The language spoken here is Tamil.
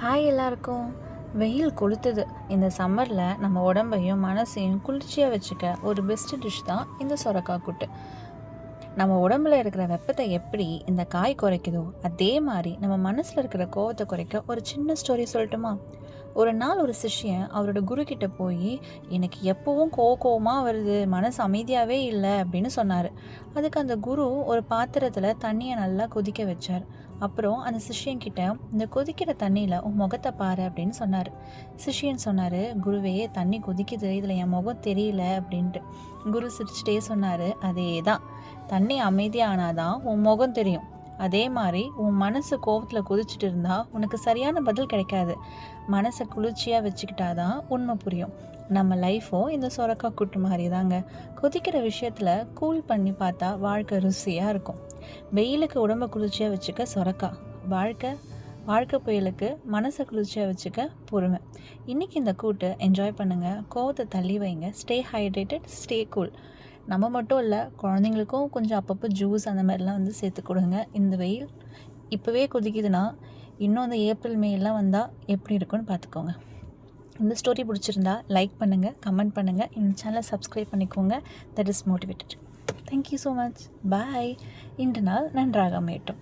ஹாய் எல்லாருக்கும். வெயில் கொளுத்துது. இந்த சம்மரில் நம்ம உடம்பையும் மனசையும் குளிர்ச்சியாக வச்சுக்க ஒரு பெஸ்ட்டு டிஷ் தான் இந்த சொரக்காய் கூட்டு. நம்ம உடம்புல இருக்கிற வெப்பத்தை எப்படி இந்த காய் குறைக்குதோ அதே மாதிரி நம்ம மனசில் இருக்கிற கோவத்தை குறைக்க ஒரு சின்ன ஸ்டோரி சொல்லட்டுமா? ஒரு நாள் ஒரு சிஷ்யன் அவரோட குரு கிட்ட போய், எனக்கு எப்பவும் கோவமாக வருது, மனசு அமைதியாகவே இல்லை அப்படின்னு சொன்னார். அதுக்கு அந்த குரு ஒரு பாத்திரத்தில் தண்ணியை நல்லா கொதிக்க வச்சார். அப்புறம் அந்த சிஷ்யன் கிட்ட, இந்த கொதிக்கிற தண்ணியில் உன் முகத்தை பாரு அப்படின்னு சொன்னார். சிஷ்யன் சொன்னார், குருவே தண்ணி கொதிக்குது, இதில் என் முகம் தெரியல அப்படின்ட்டு. குரு சிரிச்சிட்டே சொன்னார், அதே தான், தண்ணி அமைதியானாதான் உன் முகம் தெரியும். அதே மாதிரி உன் மனசு கோவத்தில் கொதிச்சுட்டு இருந்தால் உனக்கு சரியான பதில் கிடைக்காது. மனசை குளிர்ச்சியாக வச்சுக்கிட்டாதான் உண்மை புரியும். நம்ம லைஃப்பும் இந்த சொரக்காய் கூட்டு மாதிரி தாங்க. கொதிக்கிற விஷயத்தில் கூல் பண்ணி பார்த்தா வாழ்க்கை ருசியாக இருக்கும். வெயிலுக்கு உடம்பை குளிர்ச்சியாக வச்சுக்க சொரக்காய், வாழ்க்கை புயலுக்கு மனசை குளிர்ச்சியாக வச்சுக்க பொறுமை. இன்றைக்கி இந்த கூட்டு என்ஜாய் பண்ணுங்கள், கோவத்தை தள்ளி வைங்க, ஸ்டே ஹைட்ரேட்டட், ஸ்டே கூல். நம்ம மட்டும் இல்லை, குழந்தைங்களுக்கும் கொஞ்சம் அப்பப்போ ஜூஸ் அந்த மாதிரிலாம் சேர்த்து கொடுங்க. இந்த வெயில் இப்போவே கொதிக்குதுன்னா இன்னும் அந்த ஏப்ரல் மேலாம் வந்தால் எப்படி இருக்குன்னு பார்த்துக்கோங்க. இந்த ஸ்டோரி பிடிச்சிருந்தா லைக் பண்ணுங்கள், கமெண்ட் பண்ணுங்கள், இந்த சேனலை சப்ஸ்கிரைப் பண்ணிக்கோங்க. That is motivated. Thank you so much. Bye. இன்று நாள் நன்றாக அமையட்டும்.